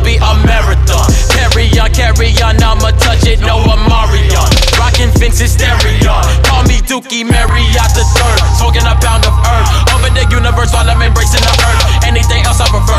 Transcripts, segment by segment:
be a marathon. Carry on, I'ma touch it, no Amarion. Rockin' Vince's stereo, call me Dookie Marriott the third. Smoking a pound of herb, over the universe while I'm embracing the earth. Anything else I prefer.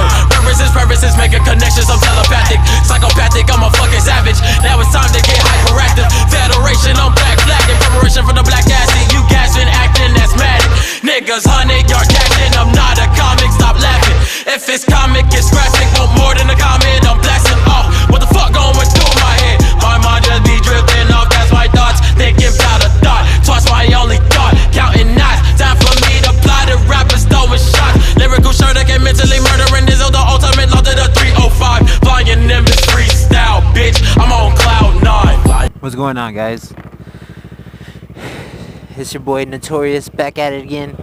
Purposes, making connections, I'm telepathic. Psychopathic, I'm a fucking savage. Now it's time to get hyperactive. Federation, I'm black flagging. Preparation for the black acid, you gassing, acting asthmatic. Niggas 100-yard dashing, I'm not a comic, stop laughing. If it's comic, it's graphic, want more than a comment, I'm blasting off. What the fuck going through my head? My mind just be drifting off, that's my thoughts. Thinking about a thought, twice my only thought. Counting knots, time for me to plot it. Rappers throwing shots, lyrical shirt that can mentally murdering this. The ultimate law to the 305. Flying Nimbus freestyle, bitch, I'm on cloud 9. What's going on, guys? It's your boy Notorious back at it again.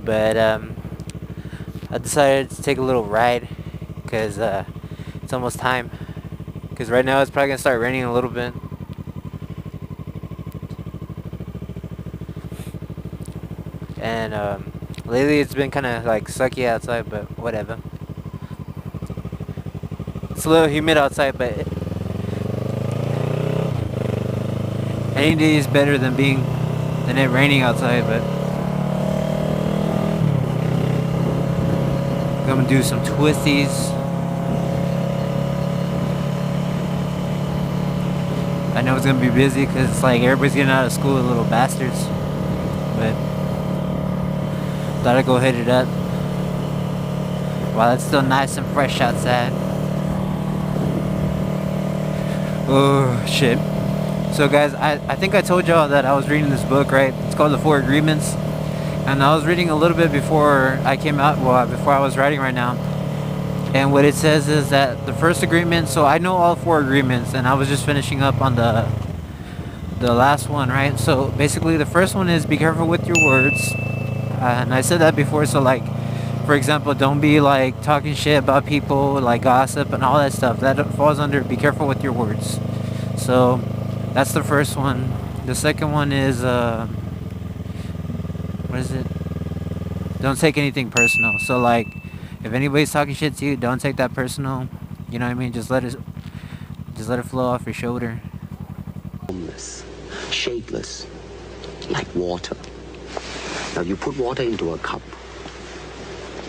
But I decided to take a little ride because it's almost time. Because right now it's probably gonna start raining a little bit. And lately it's been kind of like sucky outside, but whatever. It's a little humid outside, but any day is better than it raining outside. But I'm gonna do some twisties. I know it's gonna be busy because it's like everybody's getting out of school, little bastards. But thought I'd go hit it up while it's still nice and fresh outside. Oh shit. So guys, I think I told y'all that I was reading this book, right? It's called The 4 Agreements. And I was reading a little bit before I came out, well, before I was writing right now. And what it says is that the first agreement, so I know all 4 agreements, and I was just finishing up on the last one, right? So basically the first one is be careful with your words. And I said that before, so like, for example, don't be like talking shit about people, like gossip and all that stuff. That falls under be careful with your words. So that's the first one. The second one is what is it? Don't take anything personal. So like, if anybody's talking shit to you, don't take that personal. You know what I mean? Just let it flow off your shoulder. Formless, shapeless, like water. Now you put water into a cup,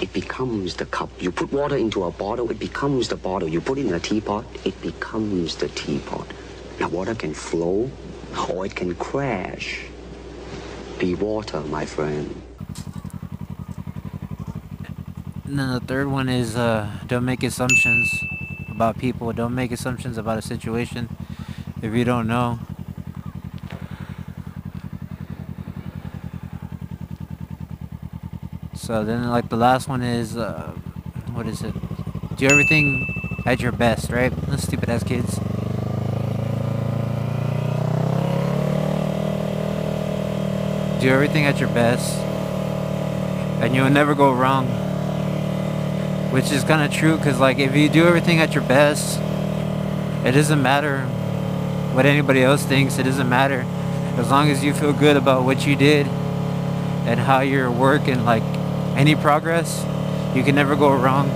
it becomes the cup. You put water into a bottle, it becomes the bottle. You put it in a teapot, it becomes the teapot. Now water can flow or it can crash. Be water, my friend. And then the third one is don't make assumptions about people. Don't make assumptions about a situation if you don't know. So then like the last one is what is it? Do everything at your best, right? Those stupid ass kids. Do everything at your best and you'll never go wrong. Which is kind of true, because like if you do everything at your best, it doesn't matter what anybody else thinks. It doesn't matter as long as you feel good about what you did and how your work and like any progress, you can never go wrong.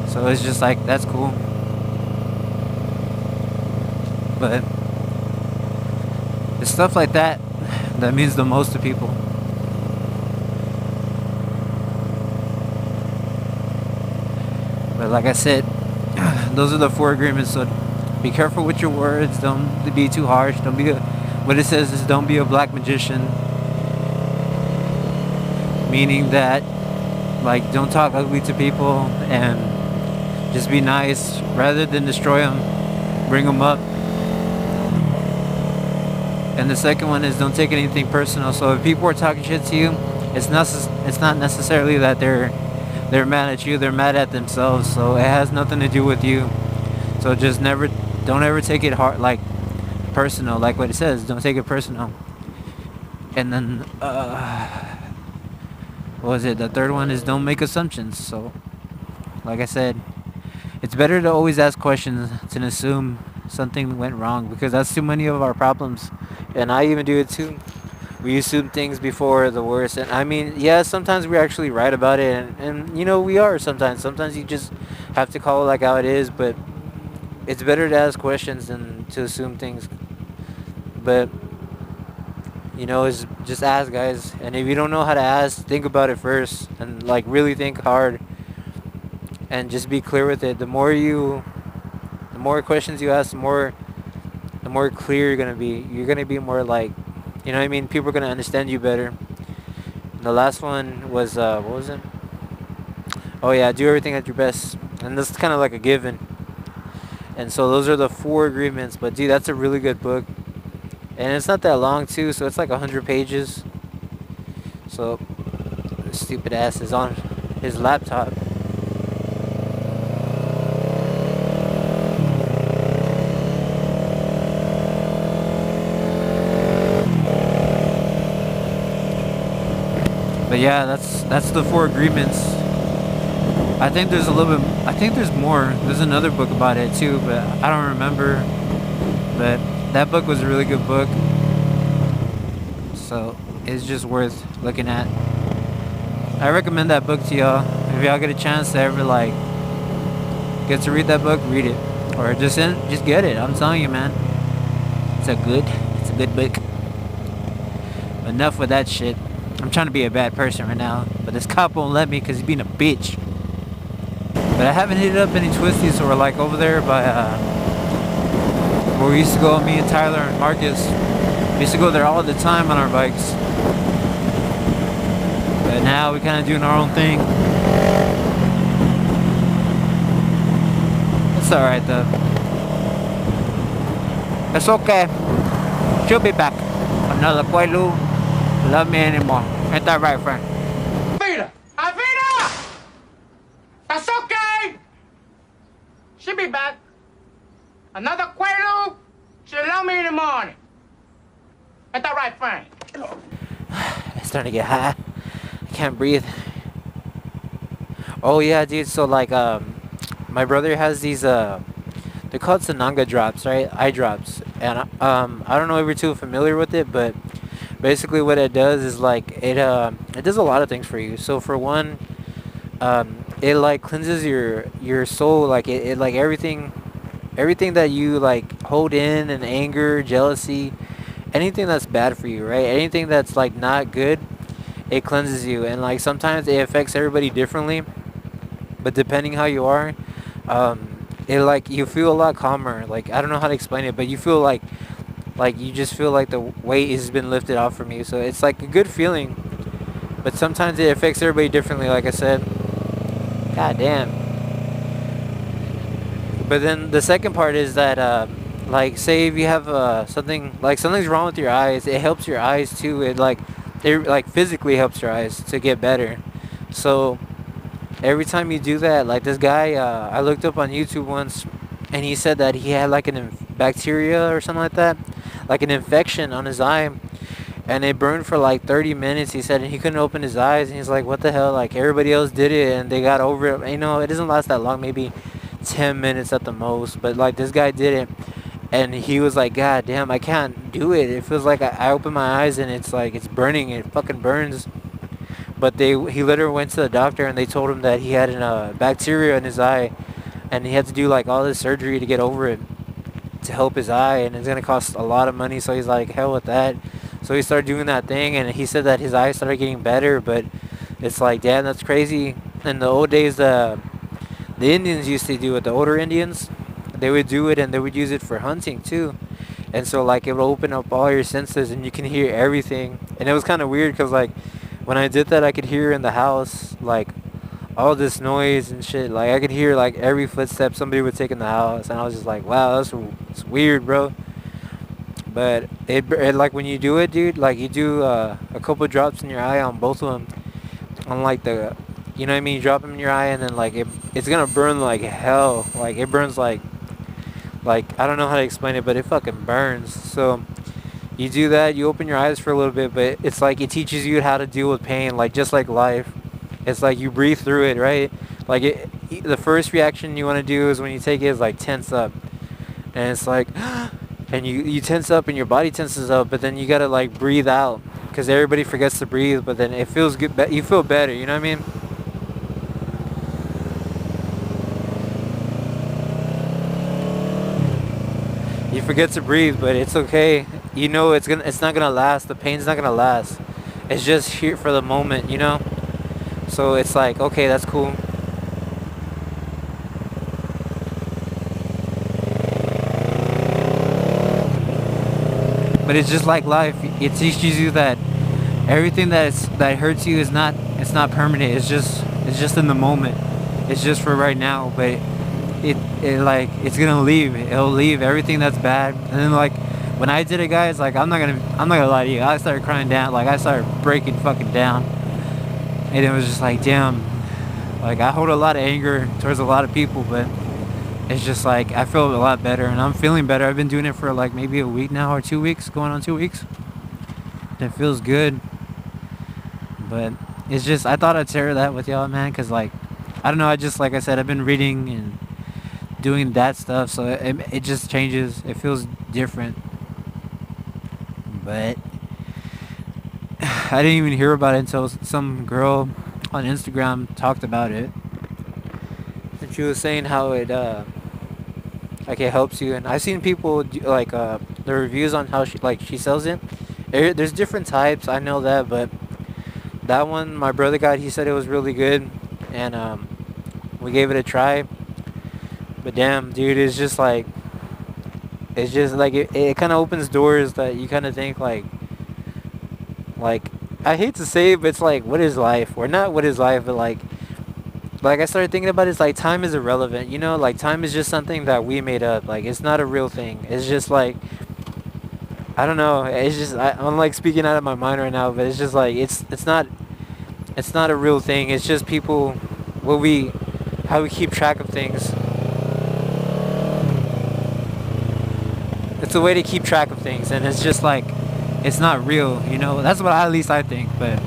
So it's just like, that's cool. But it's stuff like that that means the most to people. But like I said, those are the 4 agreements. So be careful with your words. Don't be too harsh. Don't be what it says is don't be a black magician. Meaning that, like, don't talk ugly to people and just be nice rather than destroy them. Bring them up. And the second one is don't take anything personal. So if people are talking shit to you, it's not necessarily that they're mad at you. They're mad at themselves. So it has nothing to do with you. So just don't ever take it hard, like personal, like what it says. Don't take it personal. And then what was it? The third one is don't make assumptions. So like I said, it's better to always ask questions than assume something went wrong, because that's too many of our problems. And I even do it too. we assume things before the worst. And I mean, yeah, sometimes we're actually right about it, and you know, we are sometimes. Sometimes you just have to call it like how it is, but it's better to ask questions than to assume things. But you know, it's just ask, guys. And if you don't know how to ask, think about it first, and like really think hard, and just be clear with it. The more questions you ask, the more clear you're gonna be. You're gonna be more like, you know what I mean? People are gonna understand you better. And the last one was what was it? Oh yeah, do everything at your best, and this is kind of like a given. And so those are the 4 agreements. But dude, that's a really good book, and it's not that long too. So it's like 100 pages. So this stupid ass is on his laptop. But yeah, that's the 4 agreements. I think there's a little bit. I think there's more. There's another book about it too, but I don't remember. But that book was a really good book, so it's just worth looking at. I recommend that book to y'all. If y'all get a chance to ever like get to read that book, read it, or just get it. I'm telling you, man, it's a good book. Enough with that shit. I'm trying to be a bad person right now, but this cop won't let me because he's being a bitch. But I haven't hit up any twisties, so we're like over there by where we used to go, me and Tyler and Marcus. We used to go there all the time on our bikes. But now we're kind of doing our own thing. It's alright though. It's okay. She'll be back. Another Quaalude. Love me anymore. Ain't that right, friend? Avita! That's okay! She'll be back. Another Quaalude, she'll love me in the morning. Ain't that right, friend? It's starting to get hot. I can't breathe. Oh yeah, dude. So like, my brother has these they're called Sananga drops, right? Eye drops. And I don't know if you're too familiar with it, but basically what it does is like it does a lot of things for you. So for one, it like cleanses your soul. Like it like everything that you like hold in, and anger, jealousy, anything that's bad for you, right? Anything that's like not good, it cleanses you. And like sometimes it affects everybody differently, but depending how you are, it like you feel a lot calmer. Like I don't know how to explain it, but you feel like you just feel like the weight has been lifted off from you. So it's like a good feeling, but sometimes it affects everybody differently, like I said. God damn. But then the second part is that like say if you have something like something's wrong with your eyes, it helps your eyes too. It like physically helps your eyes to get better. So every time you do that, like this guy I looked up on YouTube once, and he said that he had like bacteria or something like that, like an infection on his eye, and it burned for like 30 minutes, he said, and he couldn't open his eyes. And he's like, what the hell, like everybody else did it and they got over it. You know, it doesn't last that long, maybe 10 minutes at the most, but like this guy did it, and he was like, god damn, I can't do it. It feels like I open my eyes and it's like it's burning. It fucking burns. But he literally went to the doctor, and they told him that he had a bacteria in his eye, and he had to do like all this surgery to get over it, to help his eye, and it's gonna cost a lot of money. So he's like, hell with that. So he started doing that thing, and he said that his eyes started getting better. But it's like, damn, that's crazy. In the old days, the Indians used to do it. The older Indians, they would do it, and they would use it for hunting too. And so like it would open up all your senses, and you can hear everything. And it was kind of weird because like when I did that, I could hear in the house like all this noise and shit. Like I could hear like every footstep somebody would take in the house, and I was just like, wow, it's weird, bro. But it like when you do it, dude, like you do a couple drops in your eye on both of them, on like the, you know what I mean, you drop them in your eye, and then like it's gonna burn like hell. Like it burns like I don't know how to explain it, but it fucking burns. So you do that, you open your eyes for a little bit, but it's like it teaches you how to deal with pain, like just like life. It's like you breathe through it, right? Like the first reaction you want to do is when you take it is like tense up, and it's like and you tense up and your body tenses up, but then you gotta like breathe out, because everybody forgets to breathe, but then it feels good. You feel better, you know what I mean? You forget to breathe, but it's okay. You know it's not gonna last. The pain's not gonna last. It's just here for the moment, you know? So it's like, okay, that's cool. But it's just like life. It teaches you that everything that hurts you is not, it's not permanent. It's just in the moment. It's just for right now. But it like, it's gonna leave. It'll leave everything that's bad. And then like when I did it, guys, like I'm not gonna lie to you. I started crying down. Like I started breaking fucking down. And it was just like, damn. Like I hold a lot of anger towards a lot of people, but it's just like I feel a lot better, and I'm feeling better. I've been doing it for like maybe a week now, or 2 weeks, going on 2 weeks. And it feels good. But it's just, I thought I'd share that with y'all, man, because like, I don't know, I just, like I said, I've been reading and doing that stuff, so it just changes. It feels different. But I didn't even hear about it until some girl on Instagram talked about it. And she was saying how it like it helps you. And I've seen people do, like the reviews on how she sells it. There's different types, I know that, but that one my brother got, he said it was really good, and we gave it a try. But damn, dude, it's just like it kind of opens doors that you kind of think like I hate to say it, but it's like, what is life? Or not what is life, but like I started thinking about it, it's like time is irrelevant, you know? Like time is just something that we made up. Like it's not a real thing. It's just like, I don't know. It's just, I'm like speaking out of my mind right now, but it's just like, it's not a real thing. It's just people, how we keep track of things. It's a way to keep track of things, and it's just like, it's not real, you know? That's what at least I think, but